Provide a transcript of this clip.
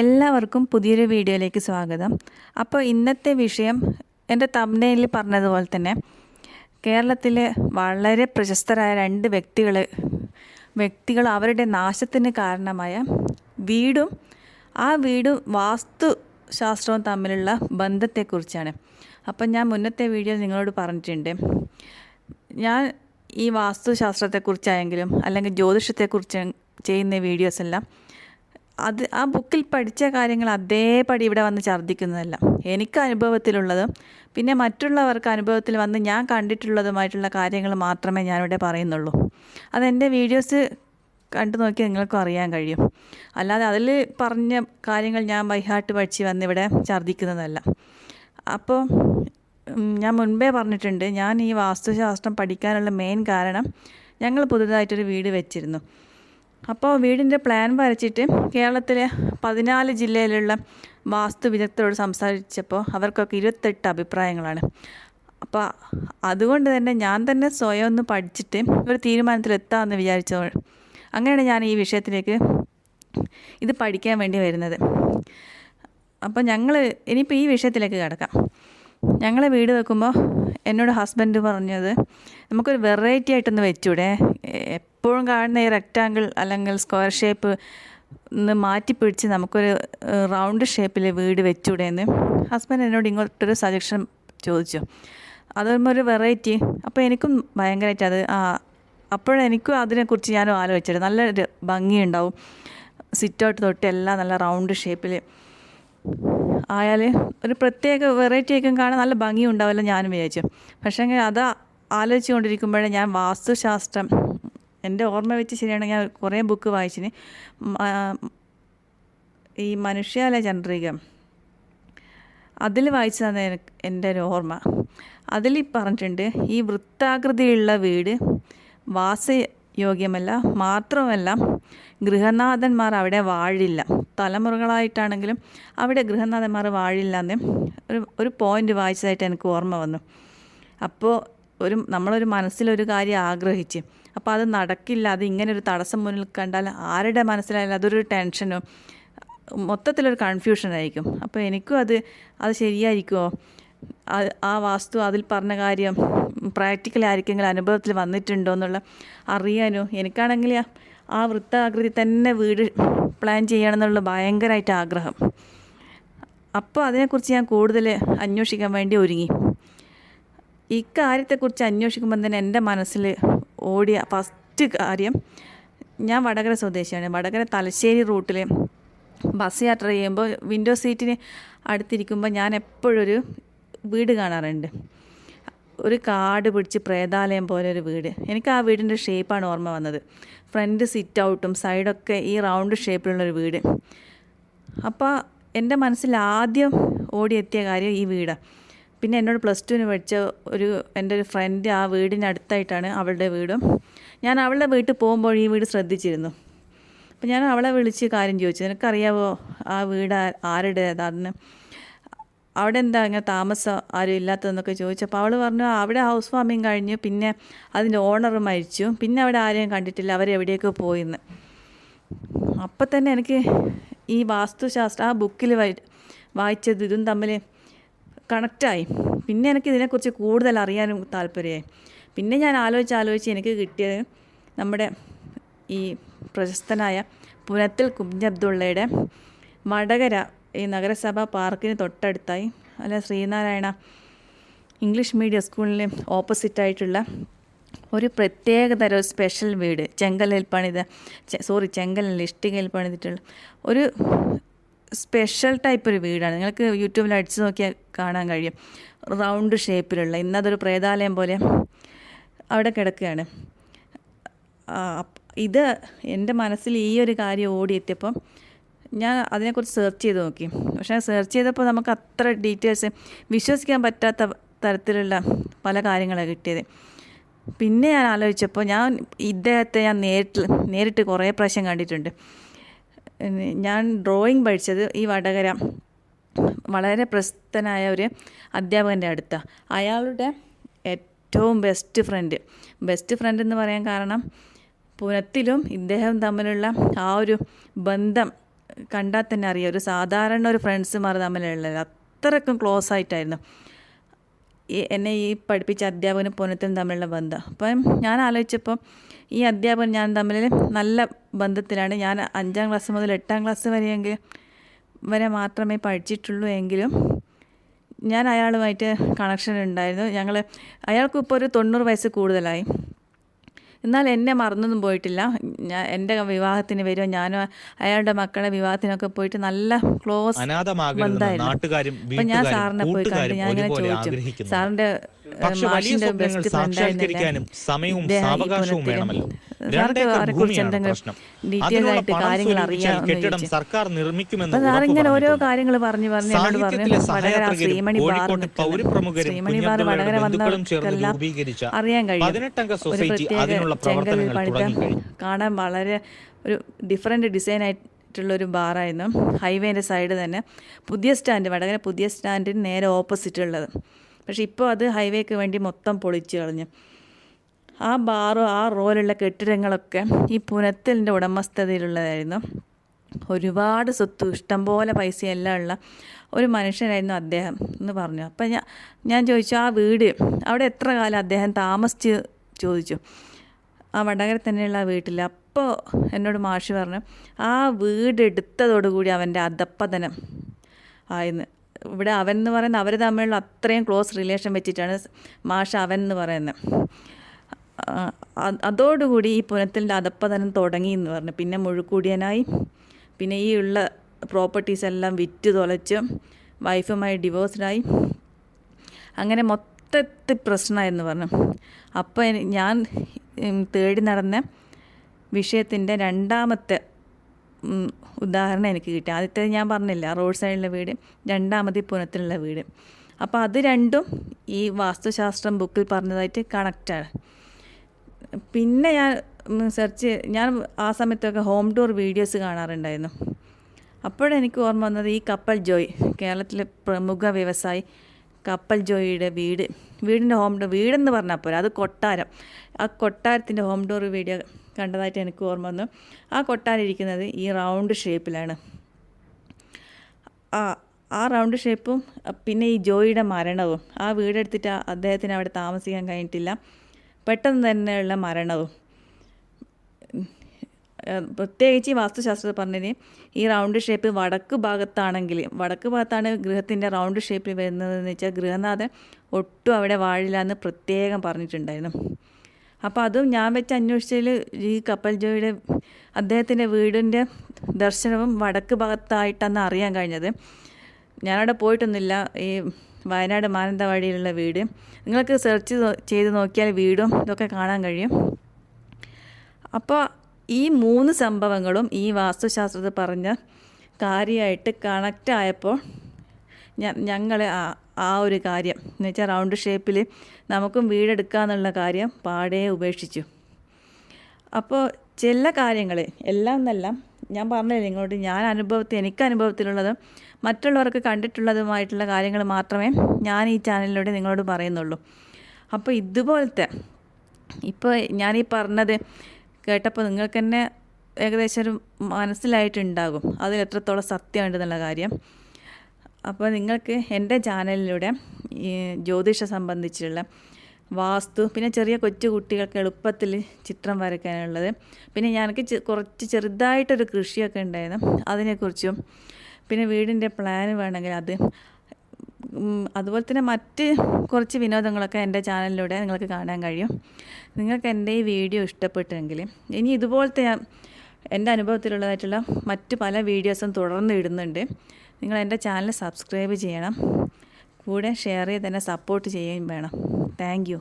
എല്ലാവർക്കും പുതിയൊരു വീഡിയോയിലേക്ക് സ്വാഗതം. അപ്പോൾ ഇന്നത്തെ വിഷയം എൻ്റെ തംബ്നെയിലിൽ പറഞ്ഞതുപോലെ തന്നെ കേരളത്തിലെ വളരെ പ്രശസ്തരായ രണ്ട് വ്യക്തികൾ അവരുടെ നാശത്തിന് കാരണമായ വീടും ആ വീടും വാസ്തുശാസ്ത്രവും തമ്മിലുള്ള ബന്ധത്തെക്കുറിച്ചാണ്. അപ്പം ഞാൻ മുന്നത്തെ വീഡിയോയിൽ നിങ്ങളോട് പറഞ്ഞിട്ടുണ്ട്, ഞാൻ ഈ വാസ്തുശാസ്ത്രത്തെക്കുറിച്ചായെങ്കിലും അല്ലെങ്കിൽ ജ്യോതിഷത്തെക്കുറിച്ച് ചെയ്യുന്ന വീഡിയോസ് എല്ലാം ആ ബുക്കിൽ പഠിച്ച കാര്യങ്ങൾ അതേപടി ഇവിടെ വന്ന് ഛർദ്ദിക്കുന്നതല്ല. എനിക്ക് അനുഭവത്തിലുള്ളതും പിന്നെ മറ്റുള്ളവർക്ക് അനുഭവത്തിൽ വന്ന് ഞാൻ കണ്ടിട്ടുള്ളതുമായിട്ടുള്ള കാര്യങ്ങൾ മാത്രമേ ഞാനിവിടെ പറയുന്നുള്ളൂ. അതെൻ്റെ വീഡിയോസ് കണ്ടു നോക്കി നിങ്ങൾക്കും അറിയാൻ കഴിയും. അല്ലാതെ അതിൽ പറഞ്ഞ കാര്യങ്ങൾ ഞാൻ ബൈഹാർട്ട് പഠിച്ച് വന്നിവിടെ ഛർദ്ദിക്കുന്നതല്ല. അപ്പോൾ ഞാൻ മുൻപേ പറഞ്ഞിട്ടുണ്ട്, ഞാൻ ഈ വാസ്തുശാസ്ത്രം പഠിക്കാനുള്ള മെയിൻ കാരണം ഞങ്ങൾ പുതുതായിട്ടൊരു വീട് വെച്ചിരുന്നു. അപ്പോൾ വീടിൻ്റെ പ്ലാൻ വരച്ചിട്ട് കേരളത്തിലെ 14 ജില്ലയിലുള്ള വാസ്തു വിദഗ്ധരോട് സംസാരിച്ചപ്പോൾ അവർക്കൊക്കെ 28 അഭിപ്രായങ്ങളാണ്. അപ്പോൾ അതുകൊണ്ട് തന്നെ ഞാൻ തന്നെ സ്വയം ഒന്ന് പഠിച്ചിട്ട് ഒരു തീരുമാനത്തിലെത്താമെന്ന് വിചാരിച്ചോ. അങ്ങനെയാണ് ഞാൻ ഈ വിഷയത്തിലേക്ക് ഇത് പഠിക്കാൻ വേണ്ടി വരുന്നത്. അപ്പോൾ ഇനിയിപ്പോൾ ഈ വിഷയത്തിലേക്ക് കിടക്കാം. ഞങ്ങൾ വീട് വെക്കുമ്പോൾ എന്നോട് ഹസ്ബൻഡ് പറഞ്ഞത്, നമുക്കൊരു വെറൈറ്റി ആയിട്ടൊന്ന് വെച്ചൂടെ, എപ്പോഴും കാണുന്ന ഈ റെക്റ്റാങ്കിൾ അല്ലെങ്കിൽ സ്ക്വയർ ഷേപ്പ് ഒന്ന് മാറ്റിപ്പിടിച്ച് നമുക്കൊരു റൗണ്ട് ഷേപ്പിൽ വീട് വെച്ചൂടെ എന്ന് ഹസ്ബൻഡ് എന്നോട് ഇങ്ങോട്ടൊരു സജഷൻ ചോദിച്ചു. അതാകുമ്പോൾ ഒരു വെറൈറ്റി. അപ്പോൾ എനിക്കും ഭയങ്കരമായിട്ട് അപ്പോഴെനിക്കും അതിനെക്കുറിച്ച് ഞാനും ആലോചിച്ചത്, നല്ലൊരു ഭംഗിയുണ്ടാവും, സിറ്റ് ഔട്ട് തൊട്ട് എല്ലാം നല്ല റൗണ്ട് ഷേപ്പിൽ ആയാൽ ഒരു പ്രത്യേക വെറൈറ്റി ആയിരിക്കും, കാണാൻ നല്ല ഭംഗി ഉണ്ടാവില്ല ഞാനും വിചാരിച്ചു. പക്ഷേ അത് ആലോചിച്ച് കൊണ്ടിരിക്കുമ്പോഴേ ഞാൻ വാസ്തുശാസ്ത്രം എൻ്റെ ഓർമ്മ വെച്ച് ശരിയാണെങ്കിൽ ഞാൻ കുറേ ബുക്ക് വായിച്ചിന്. ഈ മനുഷ്യാലയ ചന്ദ്രിക അതിൽ വായിച്ചതാണ് എൻ്റെ ഒരു ഓർമ്മ. അതിൽ പറഞ്ഞിട്ടുണ്ട്, ഈ വൃത്താകൃതിയുള്ള വീട് വാസയോഗ്യമല്ല, മാത്രമല്ല ഗൃഹനാഥന്മാർ അവിടെ വാഴില്ല. തലമുറകളായിട്ടാണെങ്കിലും അവിടെ ഗൃഹനാഥന്മാർ വാഴില്ല എന്ന് ഒരു പോയിൻ്റ് വായിച്ചതായിട്ട് എനിക്ക് ഓർമ്മ വന്നു. അപ്പോൾ നമ്മളൊരു മനസ്സിലൊരു കാര്യം ആഗ്രഹിച്ച്, അപ്പോൾ അത് നടക്കില്ല, അത് ഇങ്ങനെ ഒരു തടസ്സം മുന്നിൽ കണ്ടാൽ ആരുടെ മനസ്സിലായാലും അതൊരു ടെൻഷനും മൊത്തത്തിലൊരു കൺഫ്യൂഷനായിരിക്കും. അപ്പോൾ എനിക്കും അത് ശരിയായിരിക്കുമോ, ആ വാസ്തു അതിൽ പറഞ്ഞ കാര്യം പ്രാക്ടിക്കലി ആയിരിക്കെങ്കിലും അനുഭവത്തിൽ വന്നിട്ടുണ്ടോ എന്നുള്ള അറിയാനോ. എനിക്കാണെങ്കിൽ ആ വൃത്താകൃതി തന്നെ വീട് പ്ലാൻ ചെയ്യണമെന്നുള്ള ഭയങ്കരമായിട്ട് ആഗ്രഹം. അപ്പോൾ അതിനെക്കുറിച്ച് ഞാൻ കൂടുതൽ അന്വേഷിക്കാൻ വേണ്ടി ഒരുങ്ങി. ഇക്കാര്യത്തെക്കുറിച്ച് അന്വേഷിക്കുമ്പോൾ തന്നെ എൻ്റെ മനസ്സിൽ ഓടിയ ഫസ്റ്റ് കാര്യം, ഞാൻ വടകര സ്വദേശിയാണ്. വടകര തലശ്ശേരി റൂട്ടിൽ ബസ് യാത്ര ചെയ്യുമ്പോൾ വിൻഡോ സീറ്റിന് അടുത്തിരിക്കുമ്പോൾ ഞാൻ എപ്പോഴൊരു വീട് കാണാറുണ്ട്. ഒരു കാട് പിടിച്ച് പ്രേതാലയം പോലെ ഒരു വീട്. എനിക്ക് ആ വീടിൻ്റെ ഷേപ്പാണ് ഓർമ്മ വന്നത്. ഫ്രണ്ട് സിറ്റ് ഔട്ടും സൈഡൊക്കെ ഈ റൗണ്ട് ഷേപ്പിലുള്ളൊരു വീട്. അപ്പോൾ എൻ്റെ മനസ്സിൽ ആദ്യം ഓടിയെത്തിയ കാര്യം ഈ വീടാണ്. പിന്നെ എന്നോട് +2 പഠിച്ച എൻ്റെ ഒരു ഫ്രണ്ട്, ആ വീടിനടുത്തായിട്ടാണ് അവളുടെ വീടും. ഞാൻ അവളുടെ വീട്ടിൽ പോകുമ്പോൾ ഈ വീട് ശ്രദ്ധിച്ചിരുന്നു. അപ്പോൾ ഞാൻ അവളെ വിളിച്ച് കാര്യം ചോദിച്ചു, നിനക്കറിയാവോ ആ വീട് ആരുടേതാണെന്ന്, അവിടെ എന്താ ഇങ്ങനെ താമസം ആരും ഇല്ലാത്തതെന്നൊക്കെ ചോദിച്ചപ്പോൾ അവൾ പറഞ്ഞു, അവിടെ ഹൗസ് വാമിങ് കഴിഞ്ഞു, പിന്നെ അതിൻ്റെ ഓണർ മരിച്ചു, പിന്നെ അവിടെ ആരെയും കണ്ടിട്ടില്ല, അവരെവിടെയൊക്കെ പോയിന്ന്. അപ്പം തന്നെ എനിക്ക് ഈ വാസ്തുശാസ്ത്രം ആ ബുക്കിൽ വായിച്ചത് ഇതും തമ്മിൽ കണക്റ്റായി. പിന്നെ എനിക്ക് ഇതിനെക്കുറിച്ച് കൂടുതൽ അറിയാനും താല്പര്യമായി. പിന്നെ ഞാൻ ആലോചിച്ച് എനിക്ക് കിട്ടിയത് നമ്മുടെ ഈ പ്രശസ്തനായ പുനത്തിൽ കുഞ്ഞബ്ദുള്ളയുടെ വടകര ഈ നഗരസഭ പാർക്കിന് തൊട്ടടുത്തായി, അല്ല ശ്രീനാരായണ ഇംഗ്ലീഷ് മീഡിയം സ്കൂളിന് ഓപ്പോസിറ്റായിട്ടുള്ള ഒരു പ്രത്യേകതരം ഒരു സ്പെഷ്യൽ വീട്, ചെങ്കലിൽ ഇഷ്ടികയിൽ പണിതിട്ടുള്ള ഒരു സ്പെഷ്യൽ ടൈപ്പ് ഒരു വീടാണ്. നിങ്ങൾക്ക് യൂട്യൂബിൽ അടിച്ച് നോക്കിയാൽ കാണാൻ കഴിയും. റൗണ്ട് ഷേപ്പിലുള്ള, ഇന്നതൊരു പ്രേതാലയം പോലെ അവിടെ കിടക്കുകയാണ്. ഇത് എൻ്റെ മനസ്സിൽ ഈ ഒരു കാര്യം ഓടിയെത്തിയപ്പം ഞാൻ അതിനെക്കുറിച്ച് സെർച്ച് ചെയ്ത് നോക്കി. പക്ഷേ സെർച്ച് ചെയ്തപ്പോൾ നമുക്ക് അത്ര ഡീറ്റെയിൽസ് വിശ്വസിക്കാൻ പറ്റാത്ത തരത്തിലുള്ള പല കാര്യങ്ങളാണ് കിട്ടിയത്. പിന്നെ ഞാൻ ആലോചിച്ചപ്പോൾ ഇദ്ദേഹത്തെ ഞാൻ നേരിട്ട് കുറേ പ്രാവശ്യം കണ്ടിട്ടുണ്ട്. ഞാൻ ഡ്രോയിങ് പഠിച്ചത് ഈ വടകര വളരെ പ്രശസ്തനായ ഒരു അധ്യാപകൻ്റെ അടുത്താണ്. അയാളുടെ ഏറ്റവും ബെസ്റ്റ് ഫ്രണ്ട് എന്ന് പറയാൻ കാരണം പുനത്തിലും ഇദ്ദേഹം തമ്മിലുള്ള ആ ഒരു ബന്ധം കണ്ടാൽ തന്നെ അറിയാം, ഒരു സാധാരണ ഒരു ഫ്രണ്ട്സുമാർ തമ്മിലുള്ളത് അത്രയ്ക്കും ക്ലോസ് ആയിട്ടായിരുന്നു എന്നെ ഈ പഠിപ്പിച്ച അധ്യാപകനും പുനത്തിലും തമ്മിലുള്ള ബന്ധം. അപ്പം ഞാൻ ആലോചിച്ചപ്പോൾ ഈ അധ്യാപകൻ ഞാൻ തമ്മിൽ നല്ല ബന്ധത്തിലാണ്. ഞാൻ 5ാം ക്ലാസ് മുതൽ 8ാം ക്ലാസ് വരെ മാത്രമേ പഠിച്ചിട്ടുള്ളൂ എങ്കിലും ഞാൻ അയാളുമായിട്ട് കണക്ഷൻ ഉണ്ടായിരുന്നു. അയാൾക്കും ഇപ്പോൾ ഒരു 90 വയസ്സ് കൂടുതലായി. എന്നാൽ എന്നെ മറന്നൊന്നും പോയിട്ടില്ല. എൻ്റെ വിവാഹത്തിന് വരുമോ, ഞാനും അയാളുടെ മക്കളുടെ വിവാഹത്തിനൊക്കെ പോയിട്ട് നല്ല ക്ലോസ് ബന്ധമായിരുന്നു. അപ്പം ഞാൻ സാറിനെ പോയി കണ്ട് ഞാൻ ഇങ്ങനെ ചോദിച്ചു, സാറിൻ്റെ മാഷിൻ്റെ ബെസ്റ്റ് ഫ്രണ്ടായിരുന്നില്ല സാർക്ക് അവരെക്കുറിച്ച് എന്തെങ്കിലും ഡീറ്റെയിൽ ആയിട്ട് കാര്യങ്ങൾ അറിയാമെന്ന് ചോദിച്ചു. അപ്പം സാറിങ്ങനെ ഓരോ കാര്യങ്ങൾ പറഞ്ഞു എന്നോട് പറഞ്ഞു വടകര ശ്രീമണി ബാർ വടകര വന്നവർക്കെല്ലാം അറിയാൻ കഴിയും. ഒരു പ്രത്യേക ചെങ്കൽ പണിത കാണാൻ വളരെ ഒരു ഡിഫറെൻറ്റ് ഡിസൈൻ ആയിട്ടുള്ളൊരു ബാറായിരുന്നു. ഹൈവേൻ്റെ സൈഡ് തന്നെ വടകര പുതിയ സ്റ്റാൻഡിന് നേരെ ഓപ്പോസിറ്റ് ഉള്ളത്. പക്ഷേ ഇപ്പോൾ അത് ഹൈവേക്ക് വേണ്ടി മൊത്തം പൊളിച്ചു കളഞ്ഞു. ആ ബാറും ആ റോയിലുള്ള കെട്ടിടങ്ങളൊക്കെ ഈ പുനത്തിലിൻ്റെ ഉടമസ്ഥതയിലുള്ളതായിരുന്നു. ഒരുപാട് സ്വത്ത്, ഇഷ്ടംപോലെ പൈസയെല്ലാം ഉള്ള ഒരു മനുഷ്യനായിരുന്നു അദ്ദേഹം എന്ന് പറഞ്ഞു. അപ്പം ഞാൻ ചോദിച്ചു, ആ വീട് അവിടെ എത്ര കാലം അദ്ദേഹം താമസിച്ച് ചോദിച്ചു. ആ വടകര തന്നെയുള്ള ആ വീട്ടിൽ. അപ്പോൾ എന്നോട് മാഷ് പറഞ്ഞു, ആ വീട് എടുത്തതോടുകൂടി അവൻ്റെ അധപ്പതനം ആയിരുന്നു. ഇവിടെ അവൻ എന്ന് പറയുന്നത് അവർ തമ്മിലുള്ള അത്രയും ക്ലോസ് റിലേഷൻ വെച്ചിട്ടാണ് മാഷ് അവൻ എന്ന് പറയുന്നത്. അതോടുകൂടി ഈ പുനത്തിൻ്റെ അധപ്പതനം തുടങ്ങി എന്ന് പറഞ്ഞു. പിന്നെ മുഴുക്കുടിയനായി, പിന്നെ ഈ ഉള്ള പ്രോപ്പർട്ടീസ് എല്ലാം വിറ്റ് തുലച്ച് വൈഫുമായി ഡിവോഴ്സ്ഡായി, അങ്ങനെ മൊത്തത്തിൽ പ്രശ്നമായെന്ന് പറഞ്ഞു. അപ്പോൾ ഞാൻ തേടി നടന്ന വിഷയത്തിൻ്റെ 2ാമത്തെ ഉദാഹരണം എനിക്ക് കിട്ടി. ആദ്യത്തെ ഞാൻ പറഞ്ഞില്ല, റോഡ് സൈഡിലുള്ള വീട്, 2ാമത് പുനത്തിലുള്ള വീട്. അപ്പോൾ അത് രണ്ടും ഈ വാസ്തുശാസ്ത്രം ബുക്കിൽ പറഞ്ഞതായിട്ട് കണക്റ്റാണ്. പിന്നെ ഞാൻ ആ സമയത്തൊക്കെ ഹോം ടൂർ വീഡിയോസ് കാണാറുണ്ടായിരുന്നു. അപ്പോഴെനിക്ക് ഓർമ്മ വന്നത് ഈ കപ്പൽ ജോയ്, കേരളത്തിലെ പ്രമുഖ വ്യവസായി കപ്പൽ ജോയിയുടെ വീടിൻ്റെ ഹോം ടൂർ, വീടെന്ന് പറഞ്ഞാൽ പോരാ, അത് കൊട്ടാരം. ആ കൊട്ടാരത്തിൻ്റെ ഹോം ടൂർ വീഡിയോ കണ്ടതായിട്ട് എനിക്ക് ഓർമ്മ വന്നു. ആ കൊട്ടാരം ഇരിക്കുന്നത് ഈ റൗണ്ട് ഷേപ്പിലാണ്. ആ റൗണ്ട് ഷേപ്പും പിന്നെ ഈ ജോയിയുടെ മരണവും, ആ വീടെടുത്തിട്ട് അദ്ദേഹത്തിന് അവിടെ താമസിക്കാൻ കഴിഞ്ഞിട്ടില്ല, പെട്ടെന്ന് തന്നെയുള്ള മരണവും. പ്രത്യേകിച്ച് ഈ വാസ്തുശാസ്ത്രത്തിൽ പറഞ്ഞതിന് ഈ റൗണ്ട് ഷേപ്പ് വടക്ക് ഭാഗത്താണ് ഗൃഹത്തിൻ്റെ റൗണ്ട് ഷേപ്പിൽ വരുന്നതെന്ന് വെച്ചാൽ ഗൃഹനാഥൻ ഒട്ടും അവിടെ വാഴില്ല എന്ന് പ്രത്യേകം പറഞ്ഞിട്ടുണ്ടായിരുന്നു. അപ്പോൾ അതും ഞാൻ വെച്ച് അന്വേഷിച്ചതിൽ ഈ കപ്പൽ ജോയിയുടെ അദ്ദേഹത്തിൻ്റെ വീടിൻ്റെ ദർശനവും വടക്ക് ഭാഗത്തായിട്ടാണ് അറിയാൻ കഴിഞ്ഞത്. ഞാനവിടെ പോയിട്ടൊന്നുമില്ല. ഈ വയനാട് മാനന്തവാടിയിലുള്ള വീട് നിങ്ങൾക്ക് സെർച്ച് ചെയ്ത് നോക്കിയാൽ വീടും ഇതൊക്കെ കാണാൻ കഴിയും. അപ്പോൾ ഈ 3 സംഭവങ്ങളും ഈ വാസ്തുശാസ്ത്രത്തിൽ പറഞ്ഞ കാര്യമായിട്ട് കണക്റ്റ് ആയപ്പോൾ ഞങ്ങൾ ആ ഒരു കാര്യം എന്ന് വെച്ചാൽ റൗണ്ട് ഷേപ്പിൽ നമുക്കും വീടെടുക്കാമെന്നുള്ള കാര്യം പാടെ ഉപേക്ഷിച്ചു. അപ്പോൾ ചില കാര്യങ്ങൾ എല്ലാം എന്നല്ല, ഞാൻ പറഞ്ഞില്ല നിങ്ങളോട്, എനിക്ക് അനുഭവത്തിലുള്ളതും മറ്റുള്ളവർക്ക് കണ്ടിട്ടുള്ളതുമായിട്ടുള്ള കാര്യങ്ങൾ മാത്രമേ ഞാൻ ഈ ചാനലിലൂടെ നിങ്ങളോട് പറയുന്നുള്ളൂ. അപ്പോൾ ഇതുപോലത്തെ ഇപ്പോൾ ഞാനീ പറഞ്ഞത് കേട്ടപ്പോൾ നിങ്ങൾക്ക് തന്നെ ഏകദേശം ഒരു മനസ്സിലായിട്ടുണ്ടാകും അതിൽ എത്രത്തോളം സത്യമുണ്ടെന്നുള്ള കാര്യം. അപ്പോൾ നിങ്ങൾക്ക് എൻ്റെ ചാനലിലൂടെ ഈ ജ്യോതിഷം സംബന്ധിച്ചുള്ള വാസ്തു, പിന്നെ ചെറിയ കൊച്ചു കുട്ടികൾക്ക് എളുപ്പത്തിൽ ചിത്രം വരയ്ക്കാനുള്ളത്, പിന്നെ എനിക്ക് കുറച്ച് ചെറുതായിട്ടൊരു കൃഷിയൊക്കെ ഉണ്ടായിരുന്നു, അതിനെക്കുറിച്ചും, പിന്നെ വീടിൻ്റെ പ്ലാൻ വേണമെങ്കിൽ അതുപോലെ തന്നെ മറ്റ് കുറച്ച് വിനോദങ്ങളൊക്കെ എൻ്റെ ചാനലിലൂടെ നിങ്ങൾക്ക് കാണാൻ കഴിയും. നിങ്ങൾക്ക് എൻ്റെ ഈ വീഡിയോ ഇഷ്ടപ്പെട്ടെങ്കിൽ ഇനി ഇതുപോലത്തെ എൻ്റെ അനുഭവത്തിലുള്ളതായിട്ടുള്ള മറ്റ് പല വീഡിയോസും തുടർന്ന് ഇടുന്നുണ്ട്. നിങ്ങൾ എൻ്റെ ചാനൽ സബ്സ്ക്രൈബ് ചെയ്യണം, കൂടെ ഷെയർ ചെയ്ത് തന്നെ സപ്പോർട്ട് ചെയ്യുകയും വേണം. Thank you.